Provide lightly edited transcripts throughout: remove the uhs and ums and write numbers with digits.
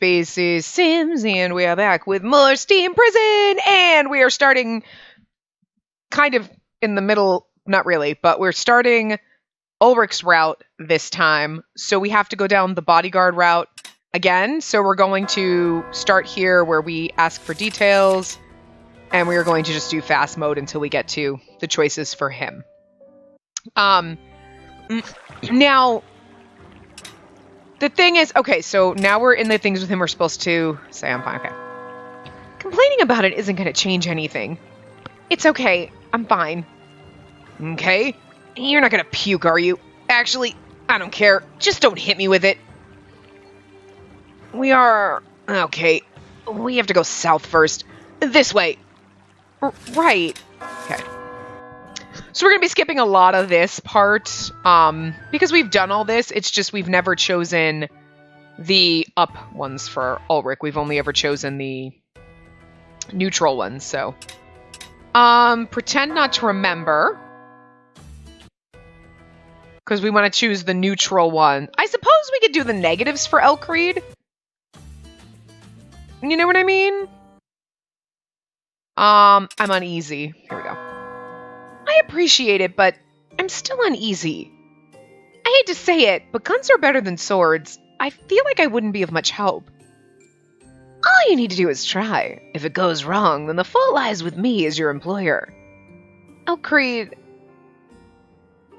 Spacey Sims, and we are back with more Steam Prison, and we are starting kind of in the middle, not really, but we're starting Ulrich's route this time, so we have to go down the bodyguard route again, so we're going to start here where we ask for details, and we are going to just do fast mode until we get to the choices for him. Now, the thing is, okay, so now we're in the things with him. We're supposed to say I'm fine, okay. Complaining about it isn't going to change anything. It's okay, I'm fine. Okay? You're not going to puke, are you? Actually, I don't care. Just don't hit me with it. We are... Okay, we have to go south first. This way. Right. Okay. So we're going to be skipping a lot of this part, because we've done all this. It's just we've never chosen the up ones for Ulrich. We've only ever chosen the neutral ones, so. Pretend not to remember. Because we want to choose the neutral one. I suppose we could do the negatives for Ulrich. You know what I mean? I'm uneasy. Here we go. I appreciate it, but I'm still uneasy. I hate to say it, but guns are better than swords. I feel like I wouldn't be of much help. All you need to do is try. If it goes wrong, then the fault lies with me as your employer. Oh, Creed.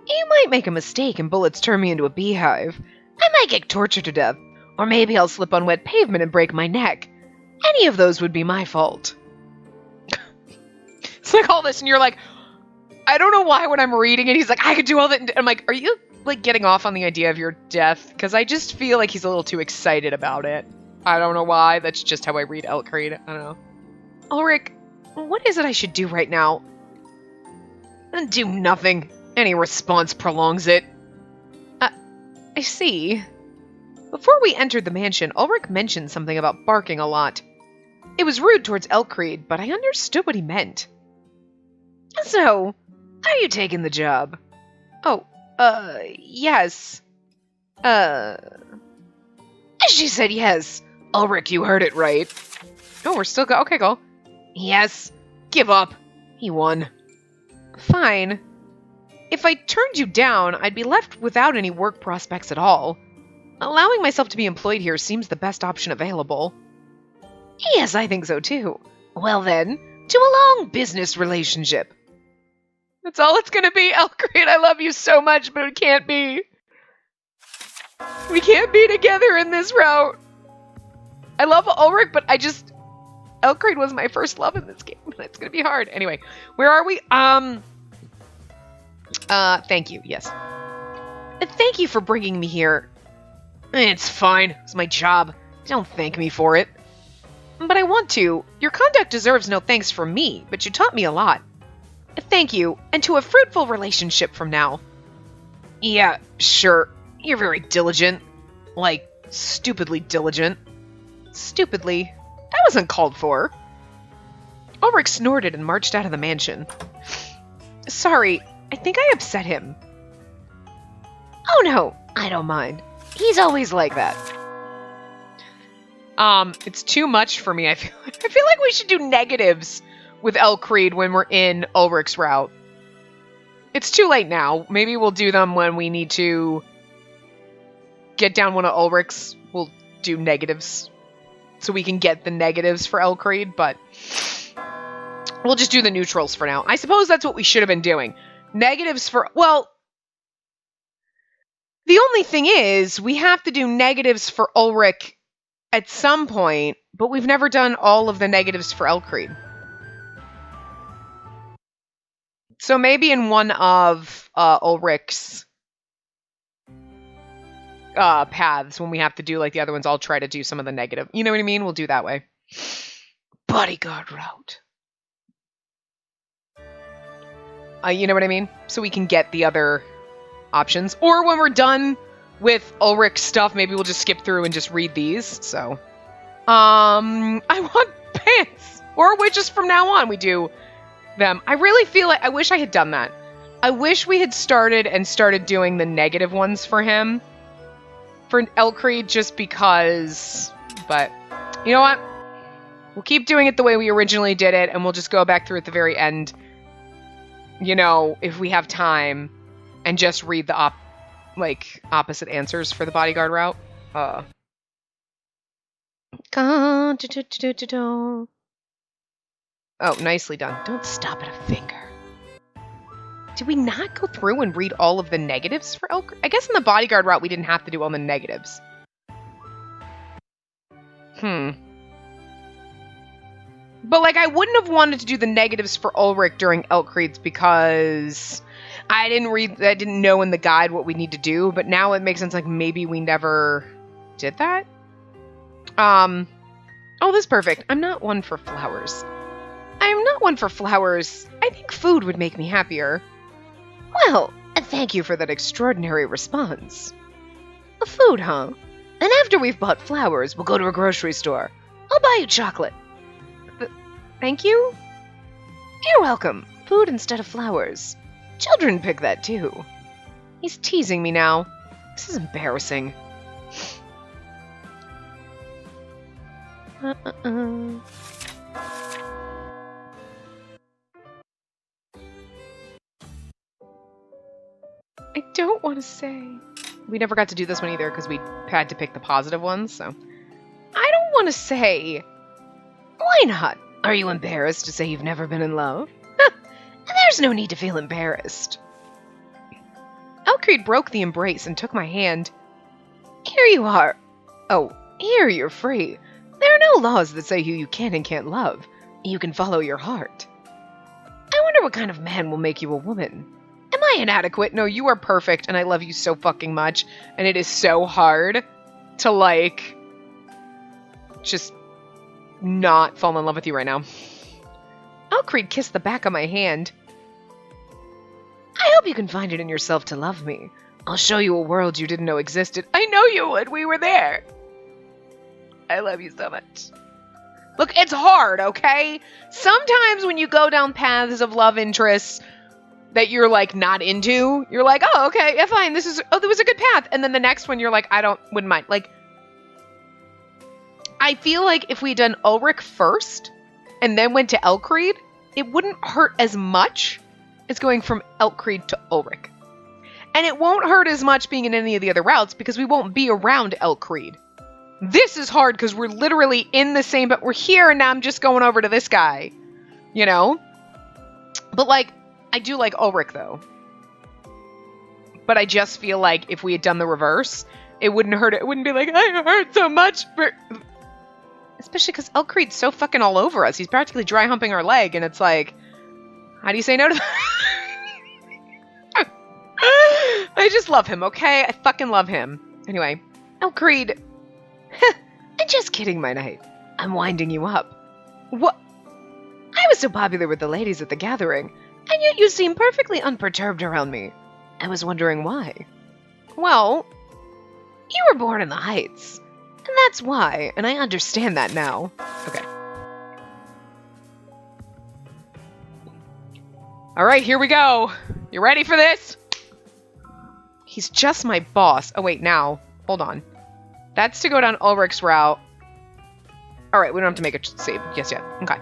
You might make a mistake and bullets turn me into a beehive. I might get tortured to death, or maybe I'll slip on wet pavement and break my neck. Any of those would be my fault. It's like all this, and you're like, I don't know why when I'm reading it, he's like, I could do all that. I'm like, are you like getting off on the idea of your death? Because I just feel like he's a little too excited about it. I don't know why. That's just how I read Ulrich. I don't know. Ulrich, what is it I should do right now? Do nothing. Any response prolongs it. I see. Before we entered the mansion, Ulrich mentioned something about barking a lot. It was rude towards Elkried, but I understood what he meant. So, are you taking the job? Oh, yes. She said yes. Ulrich, you heard it right. Oh, we're still okay, go. Yes. Give up. He won. Fine. If I turned you down, I'd be left without any work prospects at all. Allowing myself to be employed here seems the best option available. Yes, I think so too. Well then, to a long business relationship. That's all it's gonna be, Elkried. I love you so much, but it can't be. We can't be together in this route. I love Ulrich, but Elkried was my first love in this game. It's gonna be hard. Anyway, where are we? Thank you, yes. Thank you for bringing me here. It's fine. It's my job. Don't thank me for it. But I want to. Your conduct deserves no thanks from me, but you taught me a lot. Thank you, and to a fruitful relationship from now. Yeah, sure. You're very diligent. Like, stupidly diligent. Stupidly? That wasn't called for. Ulrich snorted and marched out of the mansion. Sorry, I think I upset him. Oh no, I don't mind. He's always like that. It's too much for me. I feel like we should do negatives with Elkried when we're in Ulrich's route. It's too late now. Maybe we'll do them when we need to get down one of Ulrich's. We'll do negatives so we can get the negatives for Elkried, but we'll just do the neutrals for now. I suppose that's what we should have been doing. Negatives for, well, the only thing is we have to do negatives for Ulrich at some point, but we've never done all of the negatives for Elkried. So maybe in one of Ulrich's paths, when we have to do like the other ones, I'll try to do some of the negative. You know what I mean? We'll do that way. Bodyguard route. You know what I mean? So we can get the other options. Or when we're done with Ulrich's stuff, maybe we'll just skip through and just read these. So, I want pants. Or we just from now on we do them. I really feel like I wish I had done that. I wish we had started doing the negative ones for him. For Elkried, just because but you know what? We'll keep doing it the way we originally did it, and we'll just go back through at the very end, you know, if we have time, and just read the opposite answers for the bodyguard route. Oh, nicely done. Don't stop at a finger. Did we not go through and read all of the negatives for Ulrich? I guess in the bodyguard route we didn't have to do all the negatives. But, like, I wouldn't have wanted to do the negatives for Ulrich during Elkreid's because I didn't know in the guide what we need to do, but now it makes sense, like, maybe we never did that? Oh, this is perfect. I'm not one for flowers. I am not one for flowers. I think food would make me happier. Well, thank you for that extraordinary response. Food, huh? And after we've bought flowers, we'll go to a grocery store. I'll buy you chocolate. Thank you? You're welcome. Food instead of flowers. Children pick that too. He's teasing me now. This is embarrassing. I don't want to say. We never got to do this one either because we had to pick the positive ones, so. I don't want to say. Why not? Are you embarrassed to say you've never been in love? There's no need to feel embarrassed. Elkreid broke the embrace and took my hand. Here you are. Oh, here you're free. There are no laws that say who you can and can't love. You can follow your heart. I wonder what kind of man will make you a woman. Am I inadequate? No, you are perfect, and I love you so fucking much, and it is so hard to, like, just not fall in love with you right now. Elkreid kissed the back of my hand. I hope you can find it in yourself to love me. I'll show you a world you didn't know existed. I know you would. We were there. I love you so much. Look, it's hard, okay? Sometimes when you go down paths of love interests that you're, like, not into, you're like, oh, okay, yeah, fine, that was a good path. And then the next one, you're like, wouldn't mind. Like, I feel like if we'd done Ulrich first and then went to Elkreid, it wouldn't hurt as much as going from Elkreid to Ulrich. And it won't hurt as much being in any of the other routes because we won't be around Elkreid. This is hard because we're literally in the same, but we're here and now I'm just going over to this guy, you know? But, like, I do like Ulrich, though. But I just feel like if we had done the reverse, it wouldn't hurt. It wouldn't be like, I hurt so much. Especially because Elkreid's so fucking all over us. He's practically dry humping our leg, and it's like, how do you say no to that? I just love him, okay? I fucking love him. Anyway, Elkreid. I'm just kidding, my knight. I'm winding you up. What? I was so popular with the ladies at the gathering, and yet you seem perfectly unperturbed around me. I was wondering why. Well, you were born in the Heights, and that's why, and I understand that now. Okay. Alright, here we go. You ready for this? He's just my boss. Oh, wait, now. Hold on. That's to go down Ulrich's route. Alright, we don't have to make a save just yet. Okay.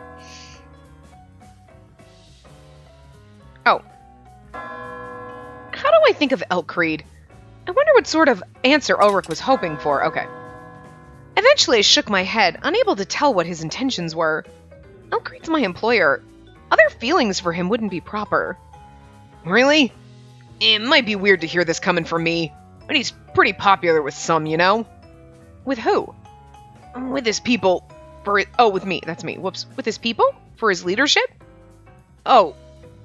Oh. How do I think of Elkreid? I wonder what sort of answer Ulrich was hoping for. Okay. Eventually I shook my head, unable to tell what his intentions were. Elkreid's my employer. Other feelings for him wouldn't be proper. Really? It might be weird to hear this coming from me, but he's pretty popular with some, you know? With who? With his people. Oh, with me. That's me. Whoops. With his people? For his leadership? Oh,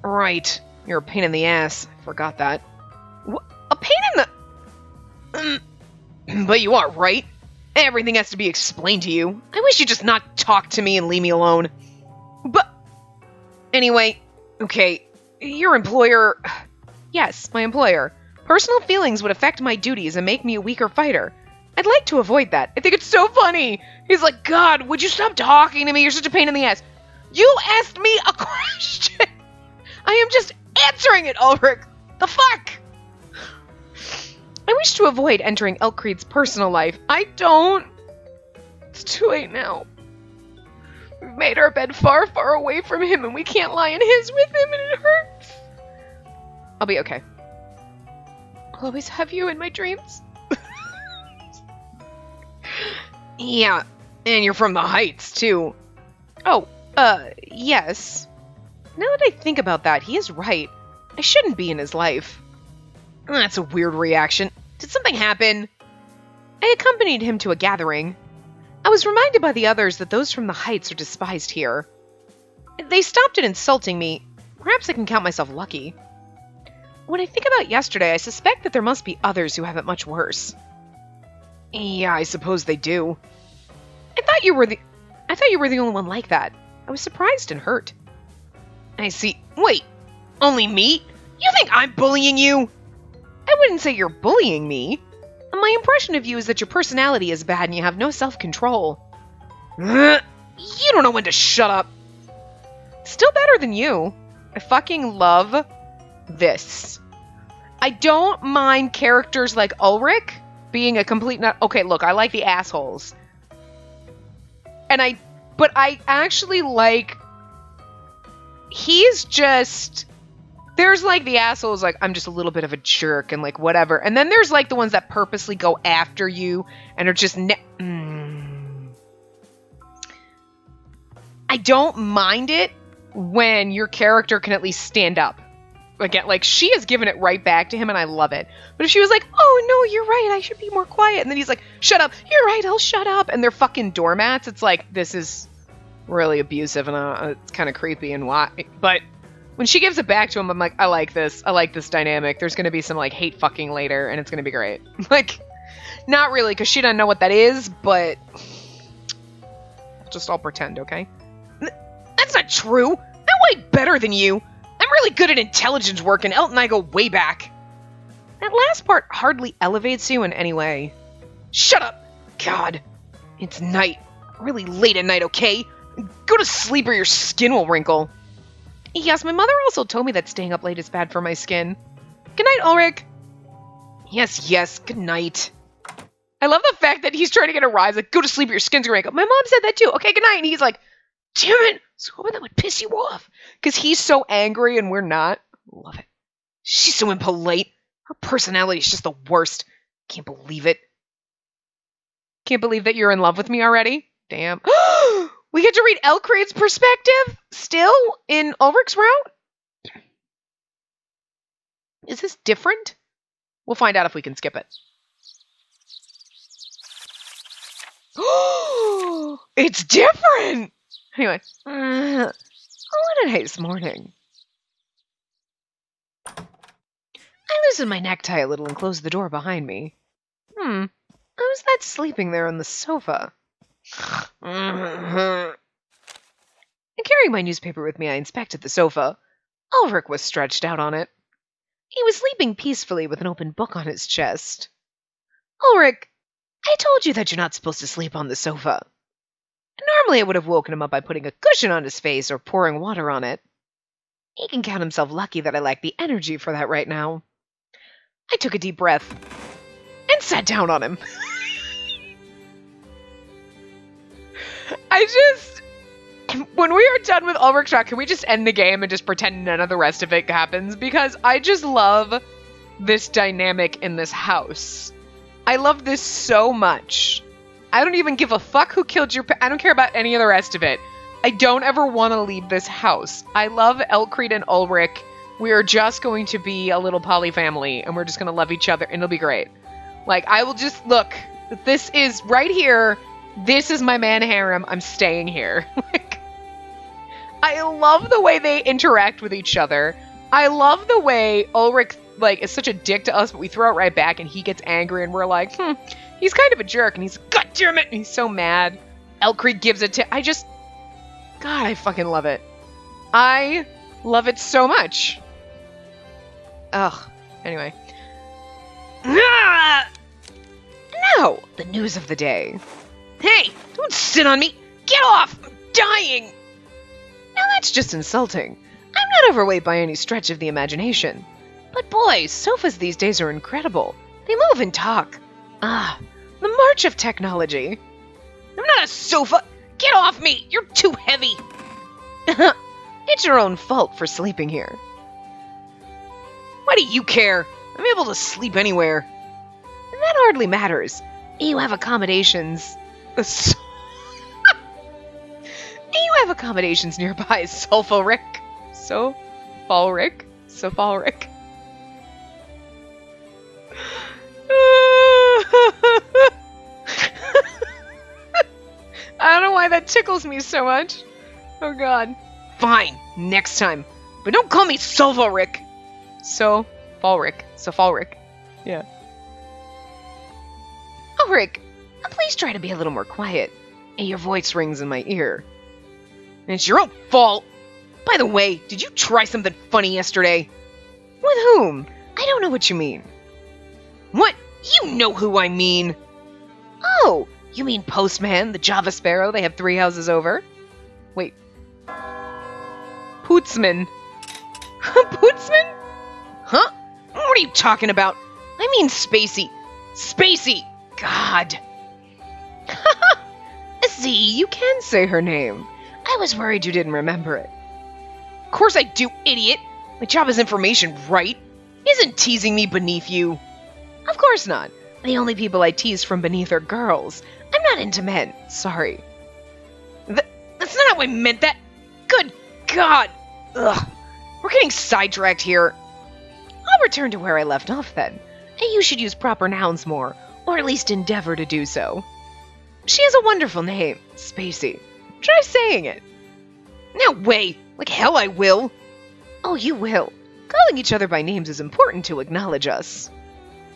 right. You're a pain in the ass. I forgot that. A pain in the... But you are, right? Everything has to be explained to you. I wish you'd just not talk to me and leave me alone. But... Anyway, okay. Your employer... Yes, my employer. Personal feelings would affect my duties and make me a weaker fighter. I'd like to avoid that. I think it's so funny. He's like, God, would you stop talking to me? You're such a pain in the ass. You asked me a question. I am just answering it, Ulrich. The fuck? I wish to avoid entering Elkreid's personal life. I don't It's too late now. We've made our bed far, far away from him, and we can't lie in his with him, and it hurts. I'll be okay. I'll always have you in my dreams. Yeah, and you're from the Heights, too. Oh, yes. Now that I think about that, he is right. I shouldn't be in his life. That's a weird reaction. Did something happen? I accompanied him to a gathering. I was reminded by the others that those from the Heights are despised here. They stopped at insulting me. Perhaps I can count myself lucky. When I think about yesterday, I suspect that there must be others who have it much worse. Yeah, I suppose they do. I thought you were the only one like that. I was surprised and hurt. I see. Wait, only me? You think I'm bullying you? I wouldn't say you're bullying me. My impression of you is that your personality is bad and you have no self-control. You don't know when to shut up. Still better than you. I fucking love this. I don't mind characters like Ulrich being a complete nut. Okay, look, I like the assholes. But I actually like, he's just, there's like the assholes, like, I'm just a little bit of a jerk and like whatever. And then there's like the ones that purposely go after you and are just, I don't mind it when your character can at least stand up. Again, like, she has given it right back to him and I love it. But if she was like, oh no, you're right, I should be more quiet. And then he's like, shut up, you're right, I'll shut up. And they're fucking doormats. It's like, this is really abusive and it's kind of creepy and why. But when she gives it back to him, I'm like, I like this dynamic. There's going to be some like hate fucking later and it's going to be great. Like, not really, because she doesn't know what that is, but I'll pretend, okay? That's not true. I'm way better than you. I'm really good at intelligence work, and Elton and I go way back. That last part hardly elevates you in any way. Shut up! God. It's night. Really late at night, okay? Go to sleep or your skin will wrinkle. Yes, my mother also told me that staying up late is bad for my skin. Good night, Ulrich. Yes, good night. I love the fact that he's trying to get a rise, like, go to sleep or your skin's gonna wrinkle. My mom said that too. Okay, good night. And he's like, damn it! I was hoping that would piss you off. Because he's so angry and we're not. Love it. She's so impolite. Her personality is just the worst. Can't believe it. Can't believe that you're in love with me already. Damn. We get to read Elcrade's perspective still in Ulrich's route? Is this different? We'll find out if we can skip it. It's different! Anyway, what did I hate this morning? I loosened my necktie a little and closed the door behind me. I was that sleeping there on the sofa. And carrying my newspaper with me, I inspected the sofa. Ulrich was stretched out on it. He was sleeping peacefully with an open book on his chest. Ulrich, I told you that you're not supposed to sleep on the sofa. Normally I would have woken him up by putting a cushion on his face or pouring water on it. He can count himself lucky that I lack the energy for that right now. I took a deep breath and sat down on him. When we are done with Ulrich's route, can we just end the game and just pretend none of the rest of it happens? Because I just love this dynamic in this house. I love this so much. I don't even give a fuck who killed your I don't care about any of the rest of it. I don't ever want to leave this house. I love Elcrade and Ulrich. We are just going to be a little poly family, and we're just going to love each other, and it'll be great. Like, I will just, look, this is right here. This is my man harem. I'm staying here. Like, I love the way they interact with each other. I love the way Ulrich, like, is such a dick to us, but we throw it right back, and he gets angry, and we're like, he's kind of a jerk, and he's, God damn it, and he's so mad. Elcrade gives it to, God, I fucking love it. I love it so much. Ugh. Anyway. Now, the news of the day. Hey, don't sit on me. Get off. I'm dying. Now that's just insulting. I'm not overweight by any stretch of the imagination. But boy, sofas these days are incredible. They move and talk. The march of technology. I'm not a sofa! Get off me! You're too heavy! It's your own fault for sleeping here. Why do you care? I'm able to sleep anywhere. And that hardly matters. You have accommodations. You have accommodations nearby, Ulrich. Ulrich. I don't know why that tickles me so much. Oh god. Fine, next time. But don't call me Ulrich. Ulrich. Yeah. Ulrich, please try to be a little more quiet. And your voice rings in my ear. And it's your own fault. By the way, did you try something funny yesterday? With whom? I don't know what you mean. What? You know who I mean. Oh, you mean Postman, the Java Sparrow they have 3 houses over? Wait. Pootsman. Pootsman? Huh? What are you talking about? I mean Spacey. Spacey! God. See, you can say her name. I was worried you didn't remember it. Of course I do, idiot. My job is information, right? Isn't teasing me beneath you? Of course not. The only people I tease from beneath are girls. I'm not into men. Sorry. That's not how I meant that. Good God. Ugh. We're getting sidetracked here. I'll return to where I left off then. And you should use proper nouns more, or at least endeavor to do so. She has a wonderful name, Spacey. Try saying it. No way. Like hell I will. Oh, you will. Calling each other by names is important to acknowledge us.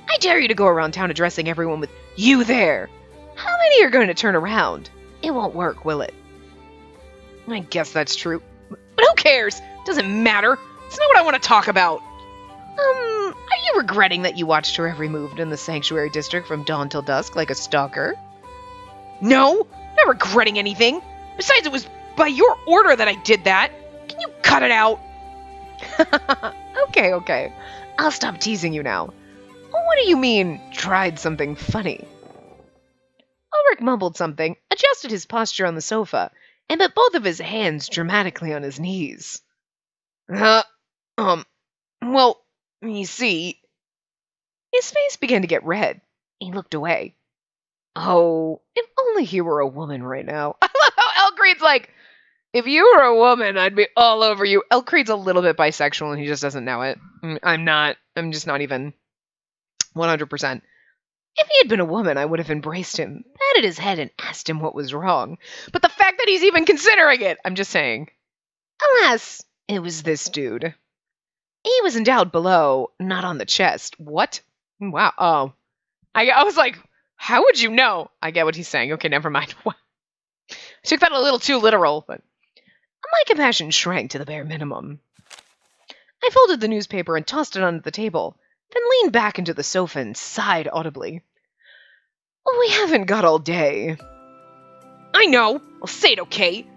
I dare you to go around town addressing everyone with you there. How many are going to turn around? It won't work, will it? I guess that's true. But who cares? Doesn't matter. It's not what I want to talk about. Are you regretting that you watched her every move in the sanctuary district from dawn till dusk like a stalker? No, not regretting anything. Besides, it was by your order that I did that. Can you cut it out? Okay. I'll stop teasing you now. What do you mean, tried something funny? Ulrich mumbled something, adjusted his posture on the sofa, and put both of his hands dramatically on his knees. Well, you see... His face began to get red. He looked away. Oh, if only he were a woman right now. I love how Elcreed's like, if you were a woman, I'd be all over you. Elcreed's a little bit bisexual and he just doesn't know it. I'm not. I'm just not even 100%. If he had been a woman, I would have embraced him, patted his head, and asked him what was wrong. But the fact that he's even considering it, I'm just saying. Alas, it was this dude. He was endowed below, not on the chest. What? Wow. Oh. I was like, how would you know? I get what he's saying. Okay, never mind. I took that a little too literal, but my compassion shrank to the bare minimum. I folded the newspaper and tossed it onto the table, then leaned back into the sofa and sighed audibly. We haven't got all day. I know. I'll say it, okay?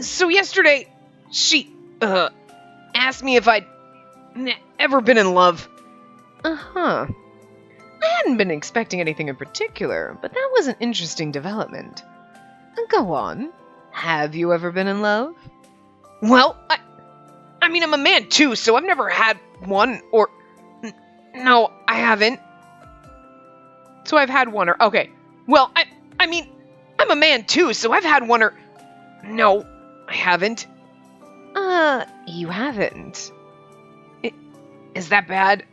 So yesterday, she, asked me if I'd ever been in love. Uh-huh. I hadn't been expecting anything in particular, but that was an interesting development. Go on. Have you ever been in love? Well, I mean, I'm a man too, so I've never had one, or... No, I haven't. So I've had one, or... Okay. Well, I mean, I'm a man too, so I've had one, or... No, I haven't. You haven't. Is that bad?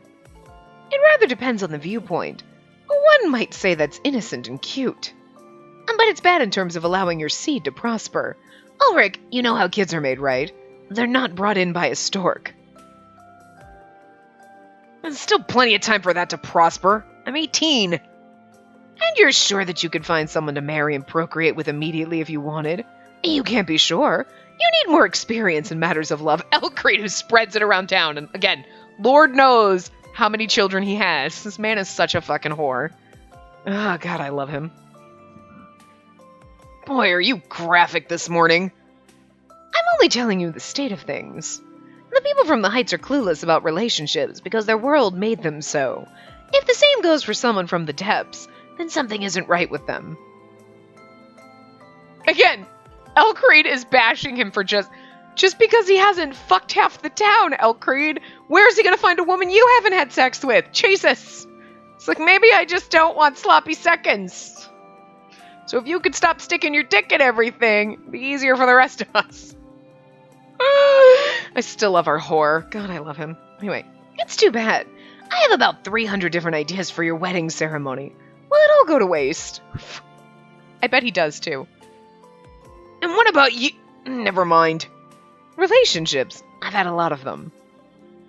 It rather depends on the viewpoint. One might say that's innocent and cute. But it's bad in terms of allowing your seed to prosper. Ulrich, you know how kids are made, right? They're not brought in by a stork. There's still plenty of time for that to prosper. I'm 18. And you're sure that you could find someone to marry and procreate with immediately if you wanted? You can't be sure. You need more experience in matters of love. Elcreed, who spreads it around town. And again, Lord knows how many children he has. This man is such a fucking whore. Oh, God, I love him. Boy, are you graphic this morning. I'm only telling you the state of things. The people from the Heights are clueless about relationships because their world made them so. If the same goes for someone from the depths, then something isn't right with them. Again, Elcreed is bashing him for just because he hasn't fucked half the town, Elcreed. Where is he gonna find a woman you haven't had sex with? Jesus. It's like, maybe I just don't want sloppy seconds. So if you could stop sticking your dick in everything, it'd be easier for the rest of us. I still love our whore. God, I love him. Anyway, it's too bad. I have about 300 different ideas for your wedding ceremony. Will it all go to waste? I bet he does, too. And what about you? Never mind. Relationships. I've had a lot of them.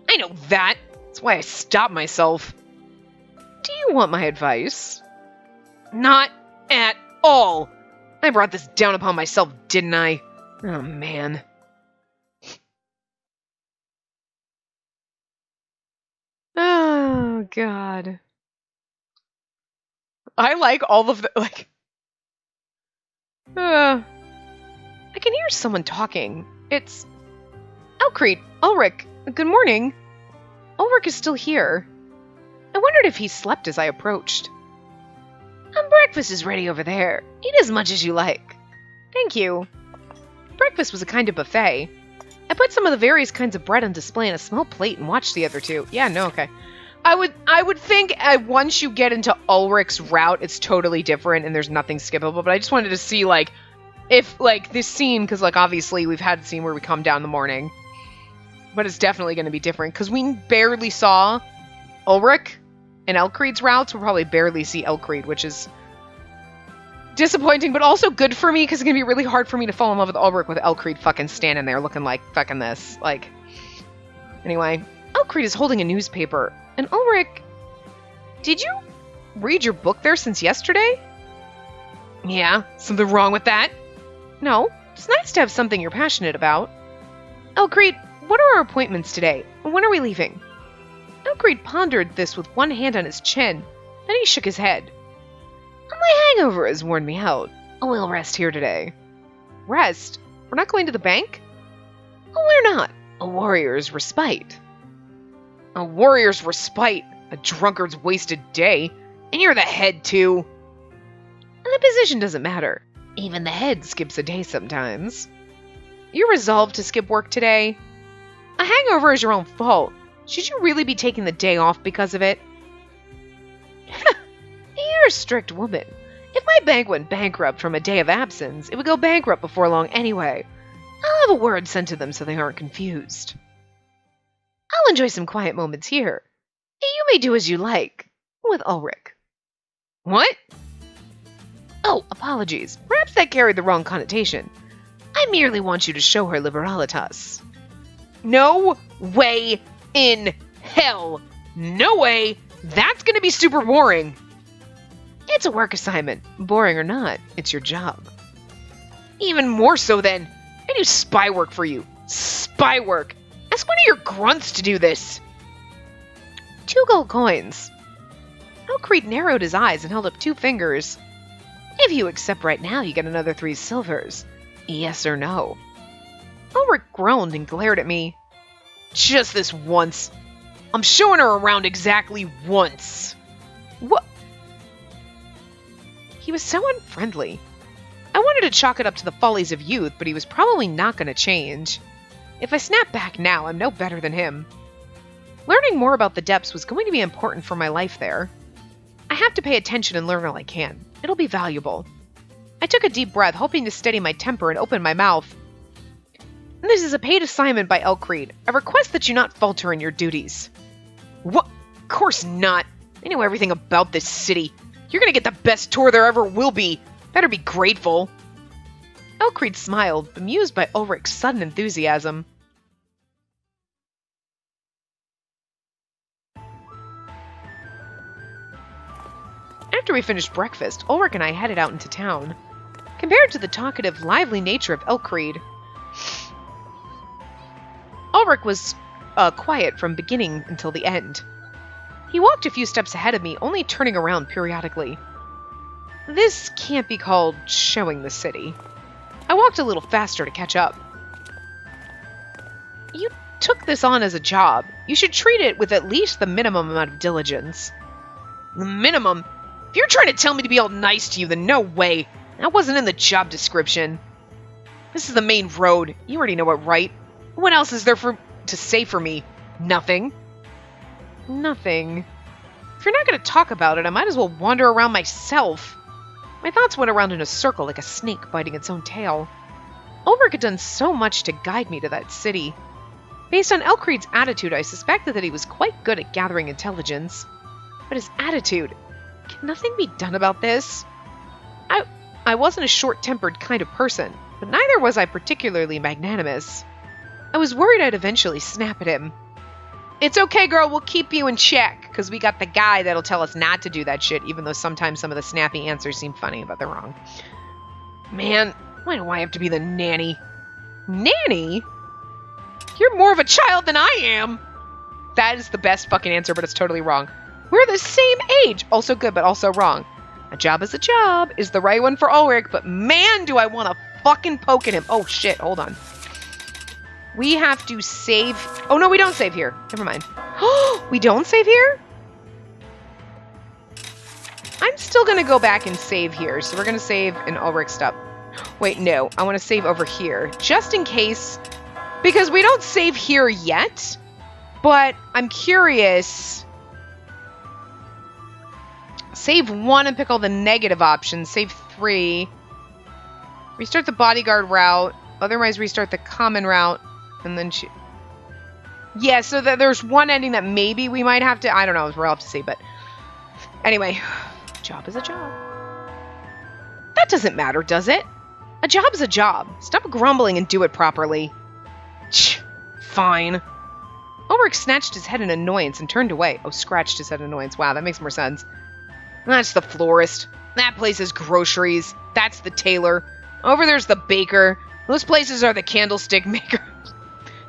I know that. That's why I stopped myself. Do you want my advice? Not at all. I brought this down upon myself, didn't I? Oh, man. Oh, God. I like all of the, like... I can hear someone talking. It's... Elcreed, Ulrich, good morning. Ulrich is still here. I wondered if he slept as I approached. Breakfast is ready over there. Eat as much as you like. Thank you. Breakfast was a kind of buffet. I put some of the various kinds of bread on display in a small plate and watched the other two. Yeah, no, okay. I would think once you get into Ulrich's route, it's totally different and there's nothing skippable, but I just wanted to see, like, if, like, this scene, because, like, obviously we've had a scene where we come down in the morning, but it's definitely going to be different, because we barely saw Ulrich in Elcreed's routes. We'll probably barely see Elcreed, which is disappointing, but also good for me, because it's going to be really hard for me to fall in love with Ulrich with Elcreed fucking standing there looking like fucking this. Like, anyway, Elcreed is holding a newspaper, and Ulrich, did you read your book there since yesterday? Yeah, something wrong with that? No, it's nice to have something you're passionate about. Elcreed, what are our appointments today? When are we leaving? Elcreed pondered this with one hand on his chin, then he shook his head. My hangover has worn me out. We'll rest here today. Rest? We're not going to the bank? We're not. A warrior's respite. A warrior's respite? A drunkard's wasted day? And you're the head, too. And the position doesn't matter. Even the head skips a day sometimes. You're resolved to skip work today? A hangover is your own fault. Should you really be taking the day off because of it? You're a strict woman. If my bank went bankrupt from a day of absence, it would go bankrupt before long anyway. I'll have a word sent to them so they aren't confused. I'll enjoy some quiet moments here. You may do as you like. With Ulrich. What? Oh, apologies. Perhaps that carried the wrong connotation. I merely want you to show her liberalitas. No way in hell. No way. That's going to be super boring. It's a work assignment. Boring or not, it's your job. Even more so then. I do spy work for you. Spy work. Ask one of your grunts to do this. 2 gold coins. Elcreed narrowed his eyes and held up 2 fingers. If you accept right now, you get another 3 silvers. Yes or no? Ulrich groaned and glared at me. Just this once. I'm showing her around exactly once. What? He was so unfriendly. I wanted to chalk it up to the follies of youth, but he was probably not going to change. If I snap back now, I'm no better than him. Learning more about the depths was going to be important for my life there. I have to pay attention and learn all I can. It'll be valuable. I took a deep breath, hoping to steady my temper and open my mouth. This is a paid assignment by Elcreed. I request that you not falter in your duties. What? Of course not. I know everything about this city. You're gonna get the best tour there ever will be. Better be grateful. Elcreed smiled, bemused by Ulrich's sudden enthusiasm. After we finished breakfast, Ulrich and I headed out into town. Compared to the talkative, lively nature of Elcreed, Ulrich was quiet from beginning until the end. He walked a few steps ahead of me, only turning around periodically. This can't be called showing the city. I walked a little faster to catch up. You took this on as a job. You should treat it with at least the minimum amount of diligence. The minimum? If you're trying to tell me to be all nice to you, then no way. That wasn't in the job description. This is the main road. You already know it, right? What else is there to say for me? Nothing. Nothing. If you're not going to talk about it, I might as well wander around myself. My thoughts went around in a circle like a snake biting its own tail. Ulrich had done so much to guide me to that city. Based on Elcreed's attitude, I suspected that he was quite good at gathering intelligence. But his attitude... Can nothing be done about this? I wasn't a short-tempered kind of person, but neither was I particularly magnanimous. I was worried I'd eventually snap at him. It's okay, girl, we'll keep you in check, because we got the guy that'll tell us not to do that shit, even though sometimes some of the snappy answers seem funny, but they're wrong. Man, why do I have to be the nanny? Nanny? You're more of a child than I am! That is the best fucking answer, but it's totally wrong. We're the same age! Also good, but also wrong. A job is a job is the right one for Ulrich, but man, do I want to fucking poke at him. Oh, shit, hold on. We have to save... Oh, no, we don't save here. Never mind. We don't save here? I'm still going to go back and save here, so we're going to save in Ulrich stuff. Wait, no, I want to save over here, just in case... Because we don't save here yet, but I'm curious... Save 1 and pick all the negative options. Save 3. Restart the bodyguard route. Otherwise, restart the common route. And then... Yeah, so there's one ending that maybe we might have to... I don't know. We'll have to see, but... Anyway. Job is a job. That doesn't matter, does it? A job is a job. Stop grumbling and do it properly. Fine. Ulrich snatched his head in annoyance and turned away. Oh, scratched his head in annoyance. Wow, that makes more sense. That's the florist. That place is groceries. That's the tailor. Over there's the baker. Those places are the candlestick maker.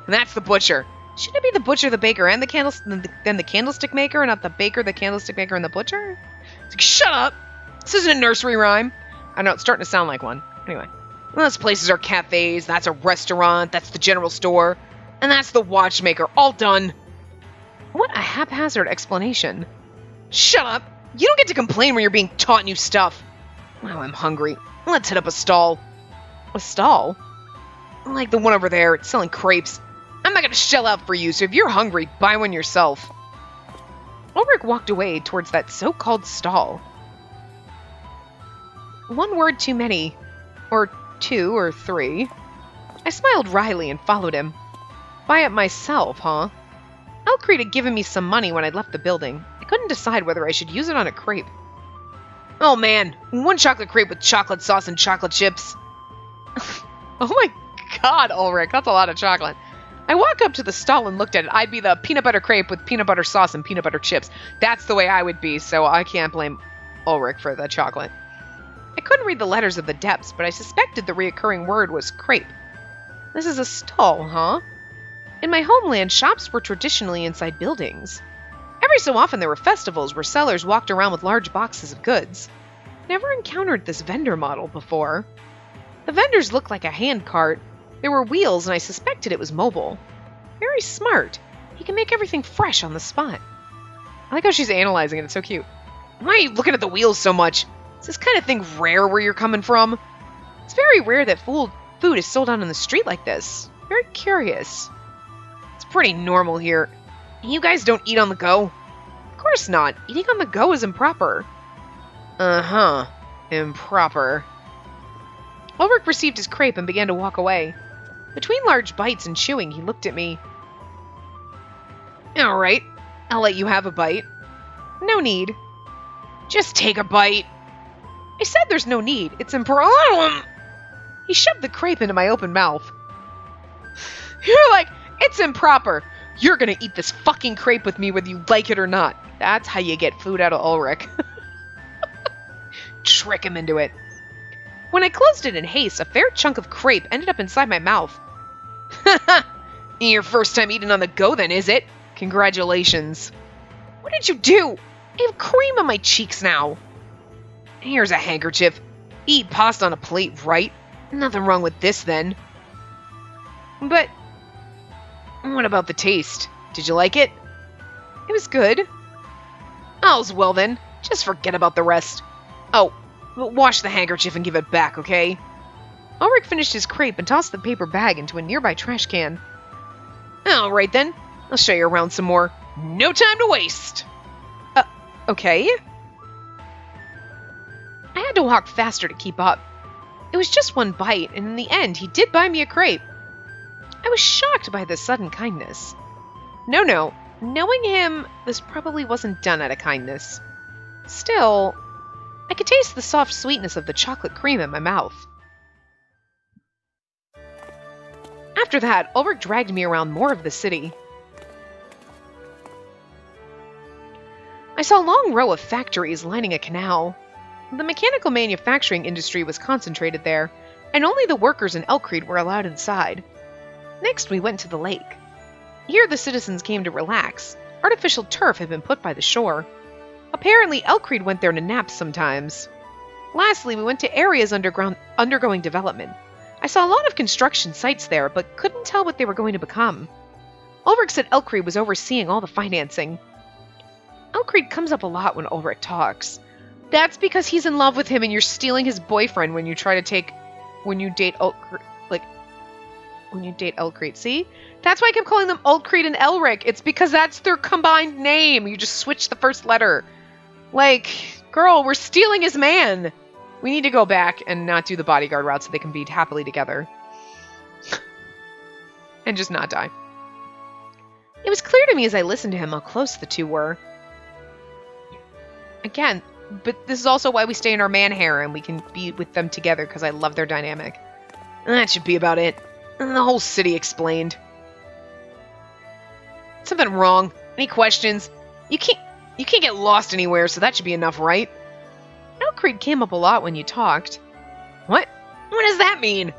And that's the butcher. Shouldn't it be the butcher, the baker, and then the candlestick maker, and not the baker, the candlestick maker, and the butcher? It's like, shut up! This isn't a nursery rhyme. I know, it's starting to sound like one. Anyway. Those places are cafes. That's a restaurant. That's the general store. And that's the watchmaker. All done. What a haphazard explanation. Shut up! You don't get to complain when you're being taught new stuff. Wow, I'm hungry. Let's hit up a stall. A stall? Like the one over there. It's selling crepes. I'm not going to shell out for you, so if you're hungry, buy one yourself. Ulrich walked away towards that so-called stall. One word too many. Or 2 or 3. I smiled wryly and followed him. Buy it myself, huh? Elcreed had given me some money when I'd left the building. I couldn't decide whether I should use it on a crepe. Oh man, 1 chocolate crepe with chocolate sauce and chocolate chips. Oh my god, Ulrich, that's a lot of chocolate. I walked up to the stall and looked at it. I'd be the peanut butter crepe with peanut butter sauce and peanut butter chips. That's the way I would be, so I can't blame Ulrich for the chocolate. I couldn't read the letters of the depths, but I suspected the reoccurring word was crepe. This is a stall, huh? In my homeland, shops were traditionally inside buildings. Every so often there were festivals where sellers walked around with large boxes of goods. Never encountered this vendor model before. The vendors looked like a hand cart. There were wheels, and I suspected it was mobile. Very smart. He can make everything fresh on the spot. I like how she's analyzing it. It's so cute. Why are you looking at the wheels so much? Is this kind of thing rare where you're coming from? It's very rare that food is sold out on the street like this. Very curious. It's pretty normal here. You guys don't eat on the go? Of course not. Eating on the go is improper. Uh-huh. Improper. Ulrich received his crepe and began to walk away. Between large bites and chewing, he looked at me. All right, I'll let you have a bite. No need. Just take a bite. I said there's no need. It's improper. He shoved the crepe into my open mouth. You're like, it's improper. You're gonna eat this fucking crepe with me whether you like it or not. That's how you get food out of Ulrich. Trick him into it. When I closed it in haste, a fair chunk of crepe ended up inside my mouth. Your first time eating on the go then, is it? Congratulations. What did you do? I have cream on my cheeks now. Here's a handkerchief. Eat pasta on a plate, right? Nothing wrong with this then. But what about the taste? Did you like it? It was good. All's well then. Just forget about the rest. Oh, Wash the handkerchief and give it back, okay? Ulrich finished his crepe and tossed the paper bag into a nearby trash can. Alright then, I'll show you around some more. No time to waste! Okay. I had to walk faster to keep up. It was just one bite, and in the end, he did buy me a crepe. I was shocked by this sudden kindness. No. Knowing him, this probably wasn't done out of kindness. Still, I could taste the soft sweetness of the chocolate cream in my mouth. After that, Ulrich dragged me around more of the city. I saw a long row of factories lining a canal. The mechanical manufacturing industry was concentrated there, and only the workers in Elkried were allowed inside. Next, we went to the lake. Here the citizens came to relax. Artificial turf had been put by the shore. Apparently, Elkried went there to nap sometimes. Lastly, we went to areas undergoing development. I saw a lot of construction sites there, but couldn't tell what they were going to become. Ulrich said Elkried was overseeing all the financing. Elkried comes up a lot when Ulrich talks. That's because he's in love with him and you're stealing his boyfriend when you date Elkried. See? That's why I kept calling them Ulrich and Elric. It's because that's their combined name. You just switch the first letter. Like, girl, we're stealing his man. We need to go back and not do the bodyguard route so they can be happily together. And just not die. It was clear to me as I listened to him how close the two were. Again, but this is also why we stay in our man harem. We can be with them together because I love their dynamic. And that should be about it. And the whole city explained. Something wrong? Any questions? You can't get lost anywhere, so that should be enough, right? Elkried came up a lot when you talked. What? What does that mean?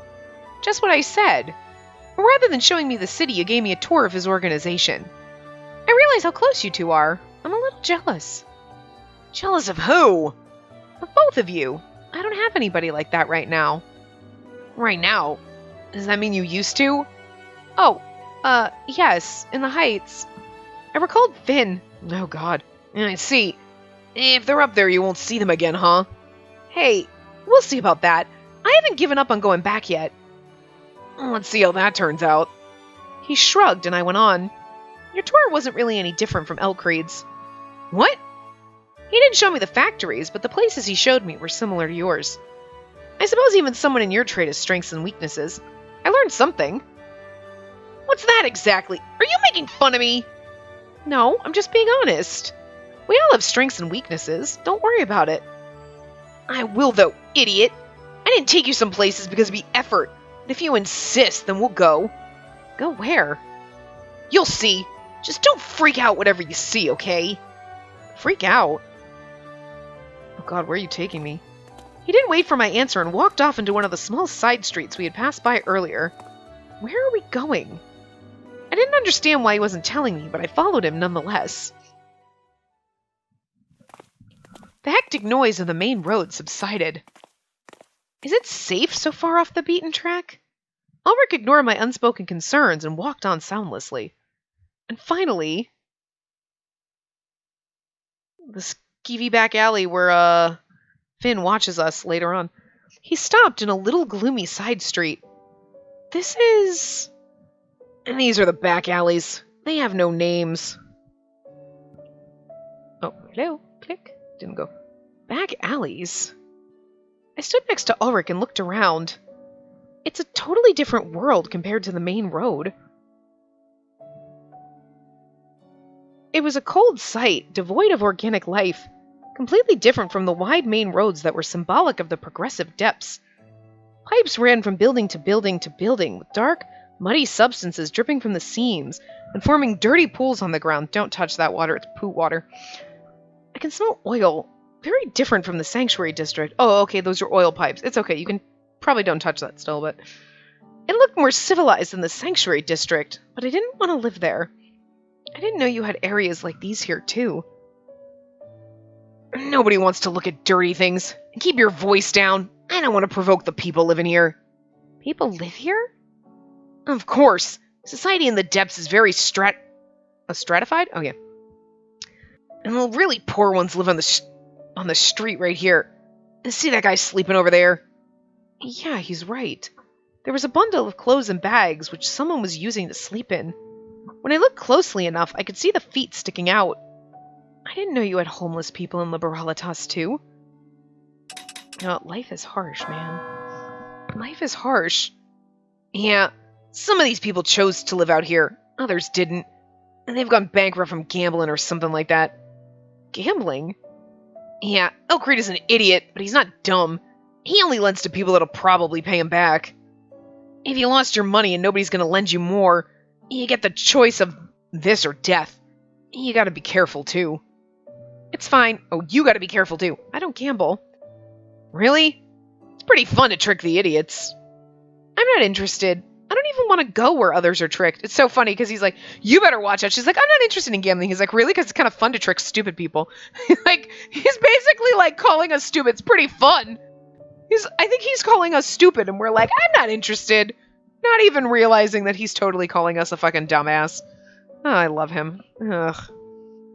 Just what I said. Rather than showing me the city, you gave me a tour of his organization. I realize how close you two are. I'm a little jealous. Jealous of who? Of both of you. I don't have anybody like that right now. Right now? Does that mean you used to? Oh, yes, in the Heights. I recalled Finn. Oh, God. I see. If they're up there, you won't see them again, huh? Hey, we'll see about that. I haven't given up on going back yet. Let's see how that turns out. He shrugged, and I went on. Your tour wasn't really any different from Elkried's. What? He didn't show me the factories, but the places he showed me were similar to yours. I suppose even someone in your trade has strengths and weaknesses. I learned something. What's that exactly? Are you making fun of me? No, I'm just being honest. We all have strengths and weaknesses. Don't worry about it. I will, though, idiot. I didn't take you some places because of the effort. And if you insist, then we'll go. Go where? You'll see. Just don't freak out whatever you see, okay? Freak out? Oh God, where are you taking me? He didn't wait for my answer and walked off into one of the small side streets we had passed by earlier. Where are we going? I didn't understand why he wasn't telling me, but I followed him nonetheless. The hectic noise of the main road subsided. Is it safe so far off the beaten track? Ulrich ignored my unspoken concerns and walked on soundlessly. And finally, the skeevy back alley where, Finn watches us later on. He stopped in a little gloomy side street. And these are the back alleys. They have no names. Oh, hello. Click. Didn't go. Back alleys? I stood next to Ulrich and looked around. It's a totally different world compared to the main road. It was a cold sight, devoid of organic life, completely different from the wide main roads that were symbolic of the progressive depths. Pipes ran from building to building to building, with dark, muddy substances dripping from the seams and forming dirty pools on the ground. Don't touch that water, it's poo water. I can smell oil, very different from the sanctuary district. Oh, okay, those are oil pipes. It's okay, you can probably don't touch that still, but it looked more civilized than the sanctuary district, but I didn't want to live there. I didn't know you had areas like these here, too. Nobody wants to look at dirty things. Keep your voice down. I don't want to provoke the people living here. People live here? Of course. Society in the depths is very stratified? Oh, yeah. And the really poor ones live on the street right here. See that guy sleeping over there? Yeah, he's right. There was a bundle of clothes and bags which someone was using to sleep in. When I looked closely enough, I could see the feet sticking out. I didn't know you had homeless people in Liberalitas, too. No, life is harsh, man. Life is harsh. Yeah, some of these people chose to live out here. Others didn't. And they've gone bankrupt from gambling or something like that. Gambling? Yeah, Ulrich is an idiot, but he's not dumb. He only lends to people that'll probably pay him back. If you lost your money and nobody's gonna lend you more, you get the choice of this or death. You gotta be careful, too. It's fine. Oh, you gotta be careful, too. I don't gamble. Really? It's pretty fun to trick the idiots. I'm not interested. I don't even want to go where others are tricked. It's so funny because he's like, you better watch out. She's like, I'm not interested in gambling. He's like, really? Because it's kind of fun to trick stupid people. Like, he's basically like calling us stupid. It's pretty fun. I think he's calling us stupid and we're like, I'm not interested. Not even realizing that he's totally calling us a fucking dumbass. Oh, I love him. Ugh.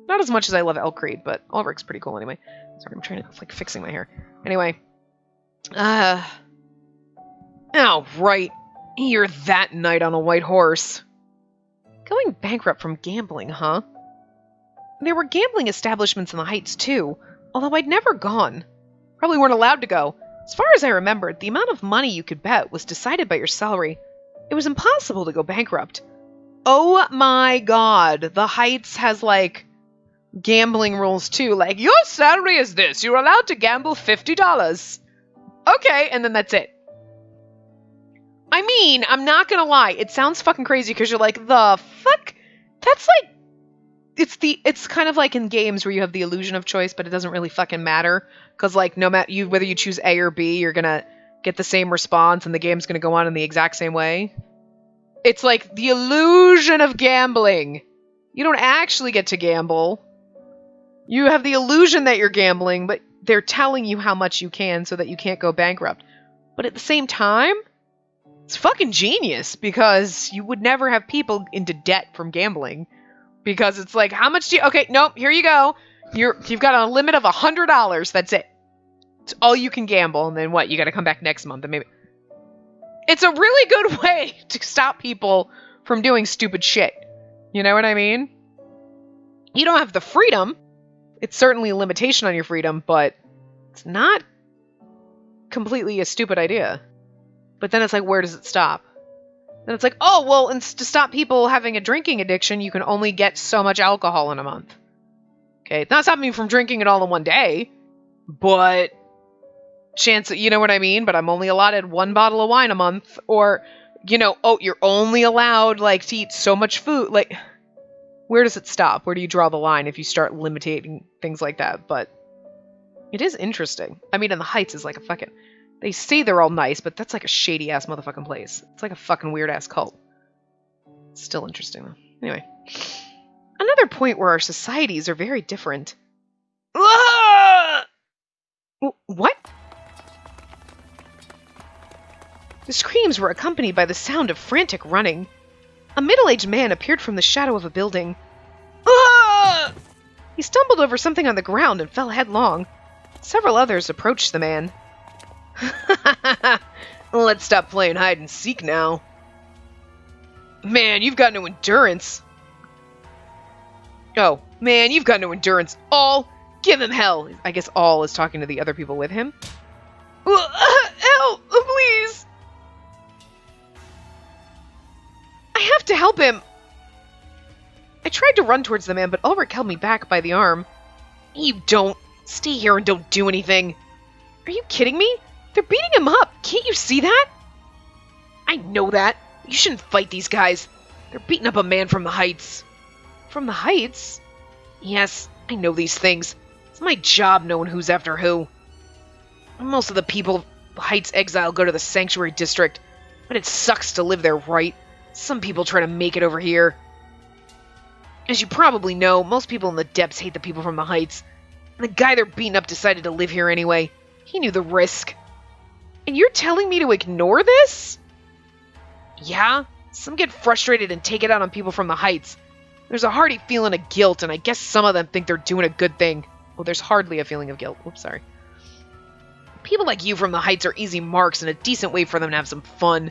Not as much as I love Ulrich, but Ulrich's pretty cool anyway. Sorry, I'm trying to, like, fixing my hair. Anyway. Oh, right. You're that knight on a white horse. Going bankrupt from gambling, huh? There were gambling establishments in the Heights, too, although I'd never gone. Probably weren't allowed to go. As far as I remembered, the amount of money you could bet was decided by your salary. It was impossible to go bankrupt. Oh my god, the Heights has, like, gambling rules, too. Like, your salary is this. You're allowed to gamble $50. Okay, and then that's it. I mean, I'm not gonna lie, it sounds fucking crazy because you're like, the fuck? That's like, it's kind of like in games where you have the illusion of choice, but it doesn't really fucking matter. Because like, no matter whether you choose A or B, you're gonna get the same response and the game's gonna go on in the exact same way. It's like the illusion of gambling. You don't actually get to gamble. You have the illusion that you're gambling, but they're telling you how much you can so that you can't go bankrupt. But at the same time, it's fucking genius because you would never have people into debt from gambling. Because it's like, how much do you... Okay, nope, here you go. You've got a limit of $100. That's it. It's all you can gamble. And then what? You got to come back next month and maybe... It's a really good way to stop people from doing stupid shit. You know what I mean? You don't have the freedom. It's certainly a limitation on your freedom, but it's not completely a stupid idea. But then it's like, where does it stop? Then it's like, oh, well, to stop people having a drinking addiction, you can only get so much alcohol in a month. Okay, it's not stopping you from drinking it all in one day, but you know what I mean? But I'm only allotted 1 bottle of wine a month, or, you know, oh, you're only allowed, like, to eat so much food. Like, where does it stop? Where do you draw the line if you start limiting things like that? But it is interesting. I mean, in the Heights is like a fucking... They say they're all nice, but that's like a shady-ass motherfucking place. It's like a fucking weird-ass cult. It's still interesting, though. Anyway. Another point where our societies are very different. What? The screams were accompanied by the sound of frantic running. A middle-aged man appeared from the shadow of a building. He stumbled over something on the ground and fell headlong. Several others approached the man. Let's stop playing hide and seek now. Man, you've got no endurance. Oh, man, you've got no endurance. All, give him hell. I guess All is talking to the other people with him. Help, please. I have to help him. I tried to run towards the man, but Ulrich held me back by the arm. You don't. Stay here and don't do anything. Are you kidding me? They're beating him up. Can't you see that? I know that. You shouldn't fight these guys. They're beating up a man from the Heights. From the Heights? Yes, I know these things. It's my job knowing who's after who. Most of the people of the Heights exile go to the Sanctuary District, but it sucks to live there, right? Some people try to make it over here. As you probably know, most people in the depths hate the people from the Heights. And the guy they're beating up decided to live here anyway. He knew the risk. And you're telling me to ignore this? Yeah, some get frustrated and take it out on people from the Heights. There's a hearty feeling of guilt, and I guess some of them think they're doing a good thing. Well, there's hardly a feeling of guilt. Oops, sorry. People like you from the heights are easy marks and a decent way for them to have some fun.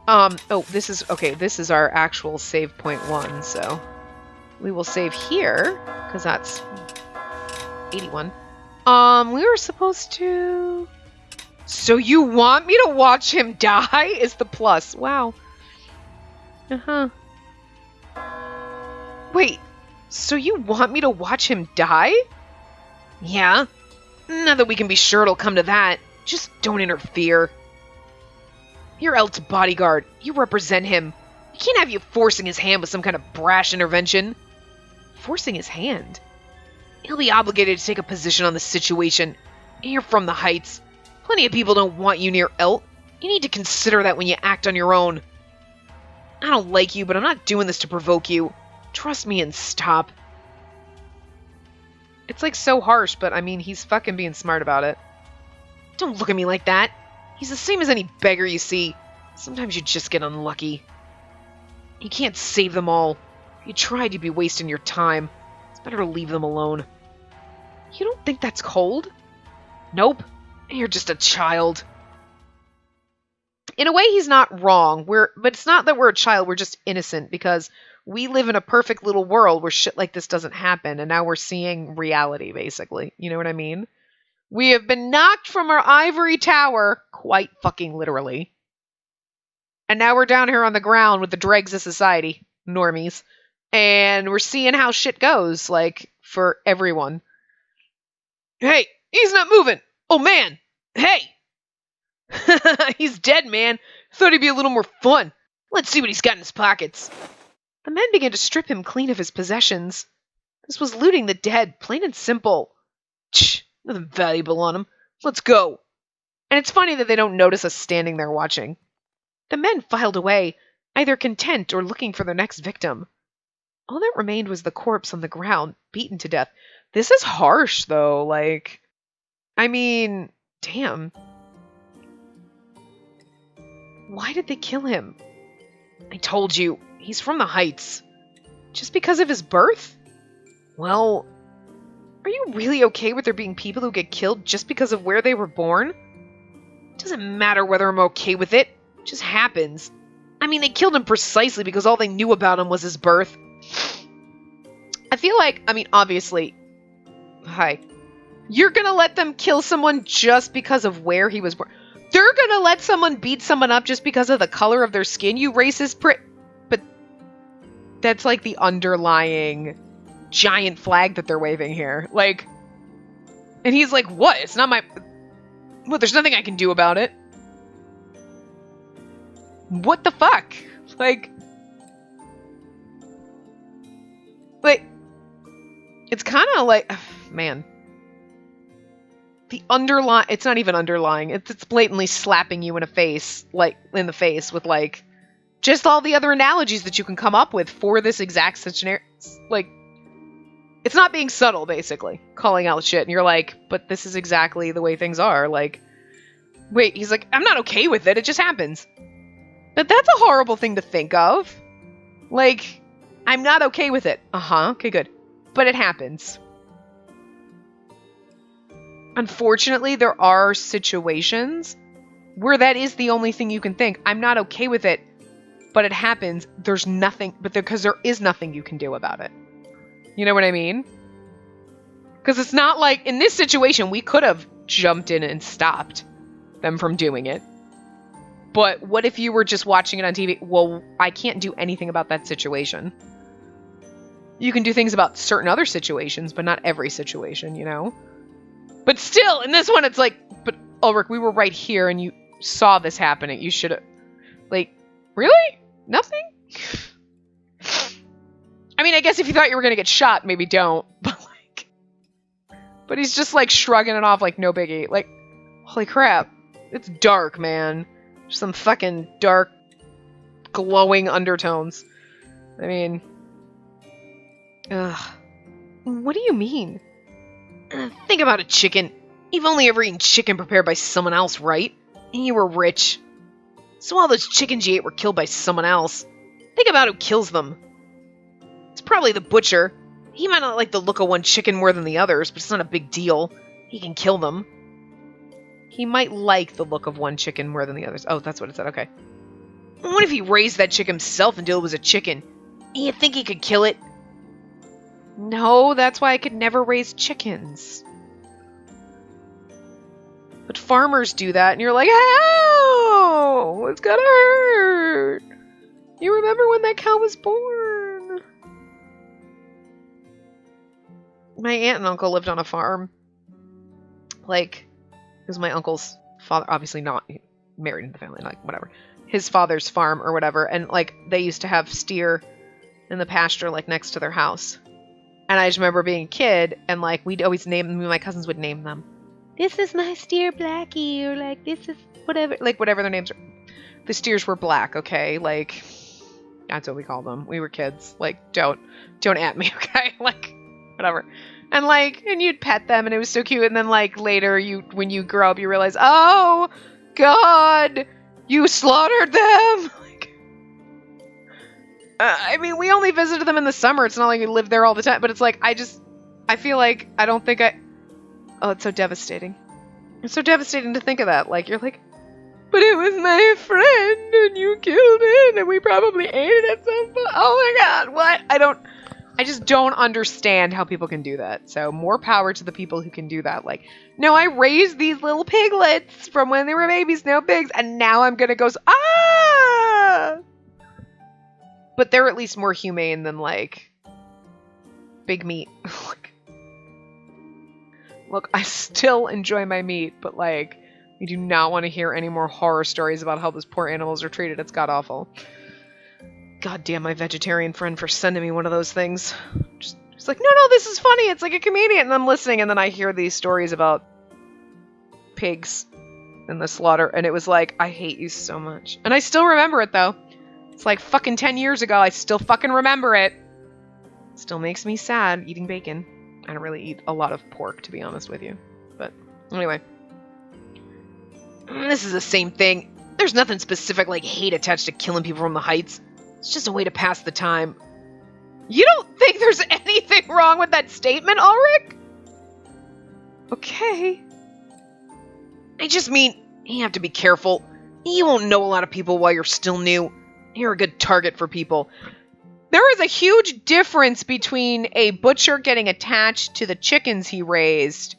Oh, this is our actual save point 1, so we will save here, because that's 81. We were supposed to... So you want me to watch him die? Is the plus. Wow. Uh-huh. Wait, so you want me to watch him die? Yeah. Now that we can be sure it'll come to that, just don't interfere. You're Elt's bodyguard. You represent him. You can't have you forcing his hand with some kind of brash intervention. Forcing his hand? He'll be obligated to take a position on the situation. You're from the heights. Plenty of people don't want you near Elt. You need to consider that when you act on your own. I don't like you, but I'm not doing this to provoke you. Trust me and stop. It's like so harsh, but I mean, he's fucking being smart about it. Don't look at me like that. He's the same as any beggar you see. Sometimes you just get unlucky. You can't save them all. If you tried, you'd be wasting your time. It's better to leave them alone. You don't think that's cold? Nope. You're just a child. In a way, he's not wrong. But it's not that we're a child, we're just innocent, because we live in a perfect little world where shit like this doesn't happen, and now we're seeing reality, basically. You know what I mean? We have been knocked from our ivory tower, quite fucking literally. And now we're down here on the ground with the dregs of society, normies. And we're seeing how shit goes, like, for everyone. Hey, he's not moving! Oh, man! Hey! He's dead, man. Thought he'd be a little more fun. Let's see what he's got in his pockets. The men began to strip him clean of his possessions. This was looting the dead, plain and simple. Shh, nothing valuable on him. Let's go. And it's funny that they don't notice us standing there watching. The men filed away, either content or looking for their next victim. All that remained was the corpse on the ground, beaten to death. This is harsh, though, like... I mean, damn. Why did they kill him? I told you, he's from the heights. Just because of his birth? Well, are you really okay with there being people who get killed just because of where they were born? It doesn't matter whether I'm okay with it. It just happens. I mean, they killed him precisely because all they knew about him was his birth. I feel like, I mean, obviously... Hi. You're gonna let them kill someone just because of where he was born. They're gonna let someone beat someone up just because of the color of their skin, you racist prick. But that's like the underlying giant flag that they're waving here. Like, and he's like, what? It's not my... Well, there's nothing I can do about it. What the fuck? Like, it's kind of like, man. The underlying, it's not even underlying, it's blatantly slapping you in a face, like, in the face with, like, just all the other analogies that you can come up with for this exact scenario. Like, it's not being subtle, basically, calling out shit, and you're like, but this is exactly the way things are, like, wait, he's like, I'm not okay with it, it just happens. But that's a horrible thing to think of. Like, I'm not okay with it. Uh-huh, okay, good. But it happens. Unfortunately, there are situations where that is the only thing you can think. I'm not okay with it, but it happens. There's nothing, because there is nothing you can do about it. You know what I mean? Because it's not like, in this situation, we could have jumped in and stopped them from doing it. But what if you were just watching it on TV? Well, I can't do anything about that situation. You can do things about certain other situations, but not every situation, you know? But still, in this one, it's like, but Ulrich, we were right here and you saw this happening. You should have, like, really? Nothing? I mean, I guess if you thought you were going to get shot, maybe don't. But he's just, like, shrugging it off like no biggie. Like, holy crap. It's dark, man. Some fucking dark, glowing undertones. I mean, ugh. What do you mean? Think about it, chicken. You've only ever eaten chicken prepared by someone else, right? And you were rich. So all those chickens you ate were killed by someone else. Think about who kills them. It's probably the butcher. He might not like the look of one chicken more than the others, but it's not a big deal. He can kill them. He might like the look of one chicken more than the others. Oh, that's what it said. Okay. What if he raised that chick himself until it was a chicken? You think he could kill it? No, that's why I could never raise chickens. But farmers do that, and you're like, ow! It's gonna hurt! You remember when that cow was born? My aunt and uncle lived on a farm. Like, it was my uncle's father, obviously not married into the family, like, whatever. His father's farm or whatever, and, like, they used to have steer in the pasture, like, next to their house. And I just remember being a kid, and, like, we'd always name them, my cousins would name them. This is my steer Blackie, or, like, this is whatever, like, whatever their names are. The steers were black, okay? Like, that's what we called them. We were kids. Like, don't at me, okay? Like, whatever. And, like, and you'd pet them, and it was so cute, and then, like, later, when you grow up, you realize, oh, God, you slaughtered them! I mean, we only visited them in the summer. It's not like we lived there all the time. But it's like, I feel like I don't think oh, it's so devastating. It's so devastating to think of that. Like, you're like, but it was my friend and you killed it and we probably ate it at some point. Oh my God, what? I just don't understand how people can do that. So more power to the people who can do that. Like, no, I raised these little piglets from when they were babies, no pigs. And now I'm going to go, ah! But they're at least more humane than, like, big meat. Look, I still enjoy my meat, but, like, I do not want to hear any more horror stories about how those poor animals are treated. It's god-awful. God damn my vegetarian friend for sending me one of those things. Just like, no, this is funny. It's like a comedian. And I'm listening, and then I hear these stories about pigs and the slaughter, and it was like, I hate you so much. And I still remember it, though. It's like fucking 10 years ago. I still fucking remember it. Still makes me sad eating bacon. I don't really eat a lot of pork, to be honest with you. But anyway. This is the same thing. There's nothing specific like hate attached to killing people from the heights. It's just a way to pass the time. You don't think there's anything wrong with that statement, Ulrich? Okay. I just mean, you have to be careful. You won't know a lot of people while you're still new. You're a good target for people. There is a huge difference between a butcher getting attached to the chickens he raised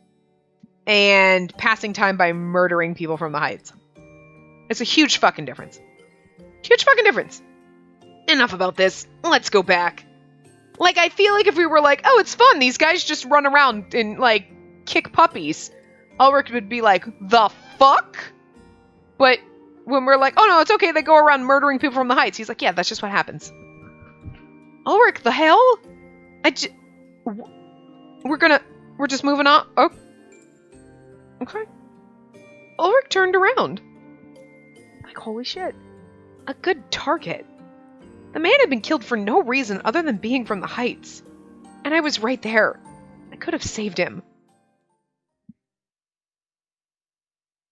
and passing time by murdering people from the heights. It's a huge fucking difference. Huge fucking difference. Enough about this. Let's go back. Like, I feel like if we were like, oh, it's fun. These guys just run around and, like, kick puppies. Ulrich would be like, the fuck? But when we're like, oh no, it's okay, they go around murdering people from the heights. He's like, yeah, that's just what happens. Ulrich, the hell? We're just moving on. Oh. Okay. Ulrich turned around. Like, holy shit. A good target. The man had been killed for no reason other than being from the heights. And I was right there. I could have saved him.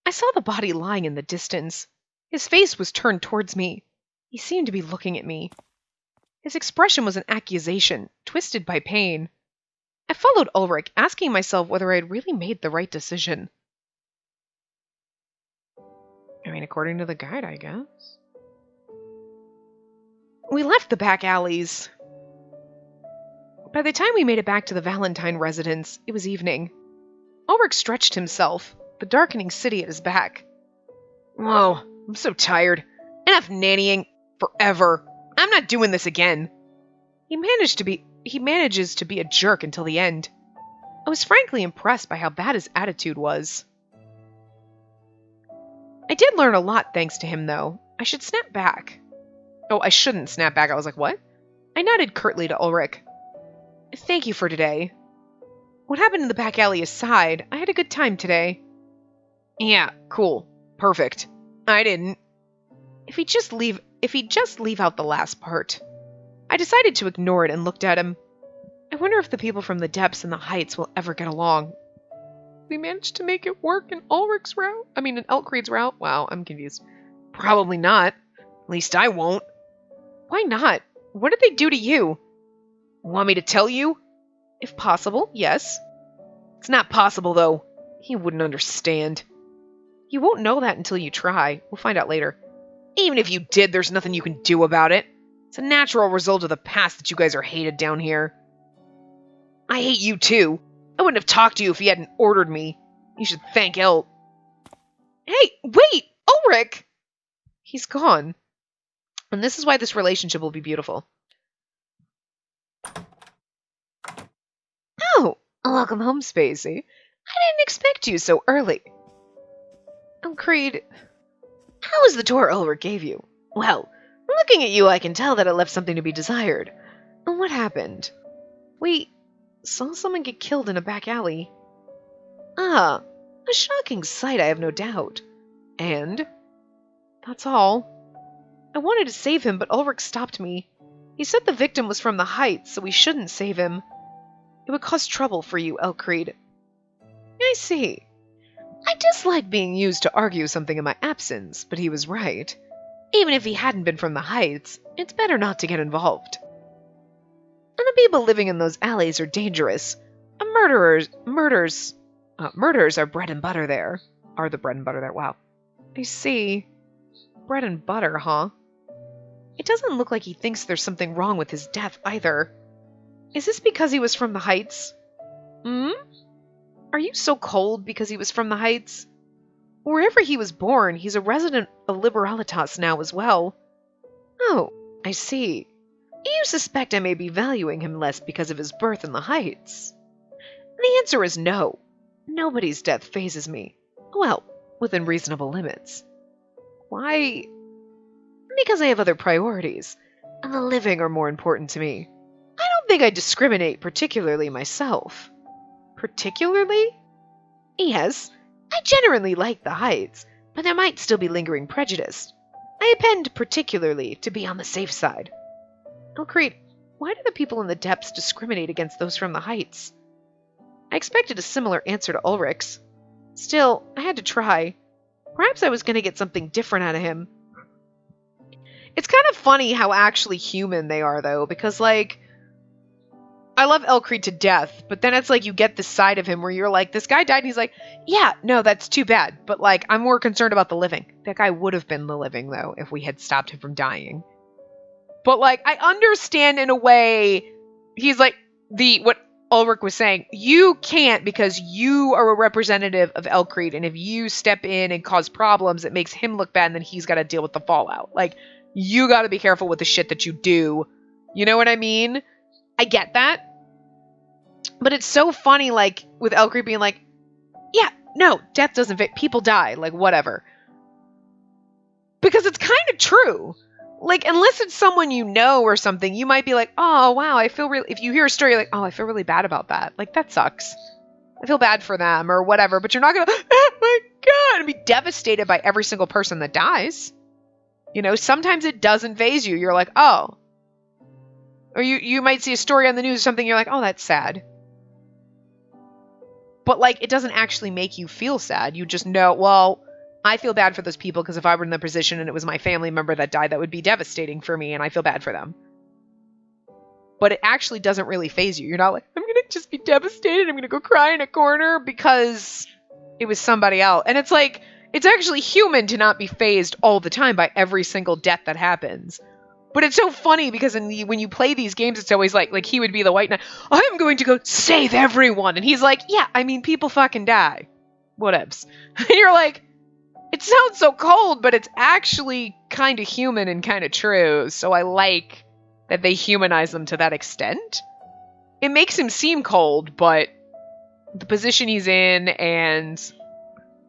I saw the body lying in the distance. His face was turned towards me. He seemed to be looking at me. His expression was an accusation, twisted by pain. I followed Ulrich, asking myself whether I had really made the right decision. I mean, according to the guide, I guess. We left the back alleys. By the time we made it back to the Valentine residence, it was evening. Ulrich stretched himself, the darkening city at his back. Whoa, I'm so tired. Enough nannying. Forever. I'm not doing this again. He manages to be a jerk until the end. I was frankly impressed by how bad his attitude was. I did learn a lot thanks to him, though. I should snap back. Oh, I shouldn't snap back. I was like, what? I nodded curtly to Ulrich. Thank you for today. What happened in the back alley aside, I had a good time today. Yeah, cool. Perfect. I didn't. If he'd just leave out the last part. I decided to ignore it and looked at him. I wonder if the people from the depths and the heights will ever get along. We managed to make it work in Ulrich's route? I mean, in Elkreid's route? Wow, I'm confused. Probably not. At least I won't. Why not? What did they do to you? Want me to tell you? If possible, yes. It's not possible, though. He wouldn't understand. You won't know that until you try. We'll find out later. Even if you did, there's nothing you can do about it. It's a natural result of the past that you guys are hated down here. I hate you too. I wouldn't have talked to you if you hadn't ordered me. You should thank El. Hey, wait! Ulrich! He's gone. And this is why this relationship will be beautiful. Oh, welcome home, Spacey. I didn't expect you so early. Oh, Creed, how was the tour Ulrich gave you? Well, looking at you, I can tell that it left something to be desired. What happened? We saw someone get killed in a back alley. Ah, a shocking sight, I have no doubt. And? That's all. I wanted to save him, but Ulrich stopped me. He said the victim was from the Heights, so we shouldn't save him. It would cause trouble for you, Elcreed. I see. I dislike being used to argue something in my absence, but he was right. Even if he hadn't been from the Heights, it's better not to get involved. And the people living in those alleys are dangerous. Murders are bread and butter there. Are the bread and butter there? Wow. I see. Bread and butter, huh? It doesn't look like he thinks there's something wrong with his death either. Is this because he was from the Heights? Are you so cold because he was from the Heights? Wherever he was born, he's a resident of Liberalitas now as well. Oh, I see. You suspect I may be valuing him less because of his birth in the Heights? The answer is no. Nobody's death phases me. Well, within reasonable limits. Why? Because I have other priorities, and the living are more important to me. I don't think I discriminate particularly myself. Particularly? Yes, I generally like the Heights, but there might still be lingering prejudice. I append particularly to be on the safe side. Oh, Creed, why do the people in the depths discriminate against those from the Heights? I expected a similar answer to Ulrich's. Still, I had to try. Perhaps I was going to get something different out of him. It's kind of funny how actually human they are, though, because, like, I love Elcreed to death, but then it's like you get this side of him where you're like, this guy died, and he's like, yeah, no, that's too bad, but, like, I'm more concerned about the living. That guy would have been the living, though, if we had stopped him from dying. But, like, I understand in a way, he's like, what Ulrich was saying, you can't because you are a representative of Elcreed, and if you step in and cause problems, it makes him look bad, and then he's got to deal with the fallout. Like, you got to be careful with the shit that you do. You know what I mean? I get that. But it's so funny, like, with Elcreed being like, yeah, no, death doesn't fit. People die. Like, whatever. Because it's kind of true. Like, unless it's someone you know or something, you might be like, oh, wow, I feel really... If you hear a story, you're like, oh, I feel really bad about that. Like, that sucks. I feel bad for them or whatever. But you're not going to, oh, my God, and be devastated by every single person that dies. You know, sometimes it doesn't faze you. You're like, oh. Or you might see a story on the news or something, you're like, oh, that's sad. But, like, it doesn't actually make you feel sad. You just know, well, I feel bad for those people because if I were in the position and it was my family member that died, that would be devastating for me, and I feel bad for them. But it actually doesn't really faze you. You're not like, I'm going to just be devastated. I'm going to go cry in a corner because it was somebody else. And it's like, it's actually human to not be fazed all the time by every single death that happens. But it's so funny because when you play these games, it's always like he would be the white knight. I'm going to go save everyone. And he's like, yeah, I mean, people fucking die. Whatevs. And you're like, it sounds so cold, but it's actually kind of human and kind of true. So I like that they humanize them to that extent. It makes him seem cold, but the position he's in and...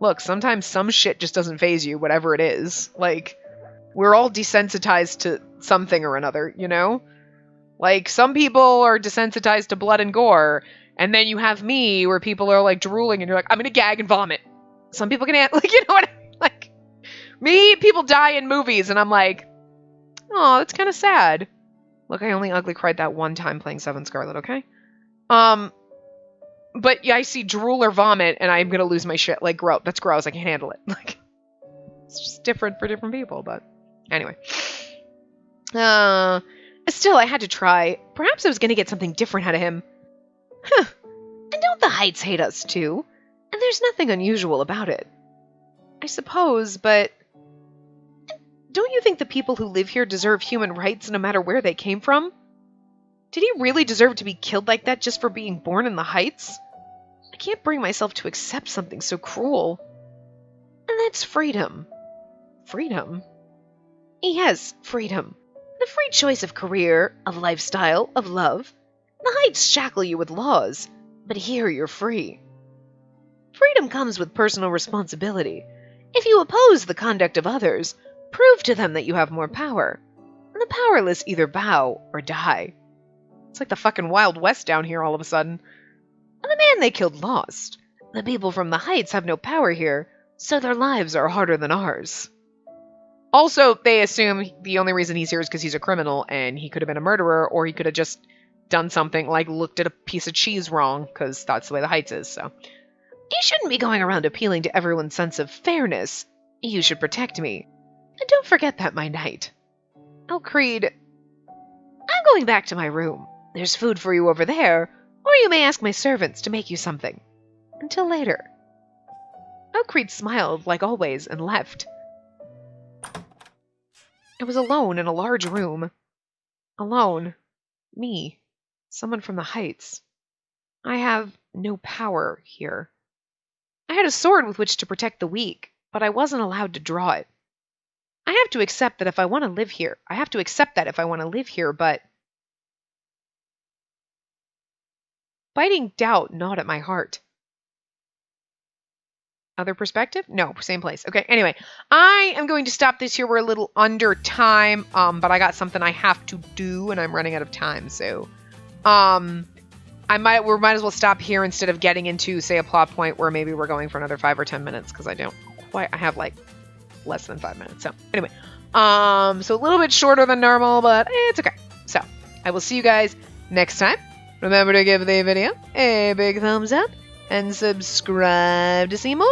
Look, sometimes some shit just doesn't faze you, whatever it is. Like, we're all desensitized to something or another, you know? Like, some people are desensitized to blood and gore, and then you have me, where people are, like, drooling, and you're like, I'm gonna gag and vomit. Some people can, like, you know what I mean? Like, me, people die in movies, and I'm like, oh, that's kind of sad. Look, I only ugly cried that one time playing Seven Scarlet, okay? But yeah, I see drool or vomit, and I'm gonna lose my shit. Like, that's gross. I can't handle it. Like, it's just different for different people. But anyway, still, I had to try. Perhaps I was gonna get something different out of him. Huh? And don't the Heights hate us too? And there's nothing unusual about it. I suppose, but don't you think the people who live here deserve human rights no matter where they came from? Did he really deserve to be killed like that just for being born in the Heights? I can't bring myself to accept something so cruel. And that's freedom. Freedom? Yes, freedom. The free choice of career, of lifestyle, of love. The Heights shackle you with laws, but here you're free. Freedom comes with personal responsibility. If you oppose the conduct of others, prove to them that you have more power. The powerless either bow or die. It's like the fucking Wild West down here all of a sudden. And the man they killed lost. The people from the Heights have no power here, so their lives are harder than ours. Also, they assume the only reason he's here is because he's a criminal, and he could have been a murderer, or he could have just done something like looked at a piece of cheese wrong, because that's the way the Heights is, so. You shouldn't be going around appealing to everyone's sense of fairness. You should protect me. And don't forget that, my knight. Oh, Creed, I'm going back to my room. There's food for you over there, or you may ask my servants to make you something. Until later. Oh, Creed smiled, like always, and left. I was alone in a large room. Alone. Me. Someone from the Heights. I have no power here. I had a sword with which to protect the weak, but I wasn't allowed to draw it. I have to accept that if I want to live here. But biting doubt gnawed at my heart. Other perspective? No, same place. Okay, anyway, I am going to stop this here. We're a little under time, but I got something I have to do, and I'm running out of time, so we might as well stop here instead of getting into, say, a plot point where maybe we're going for another 5 or 10 minutes, because I have like less than 5 minutes. So anyway, so a little bit shorter than normal, but it's okay. So I will see you guys next time. Remember to give the video a big thumbs up and subscribe to see more.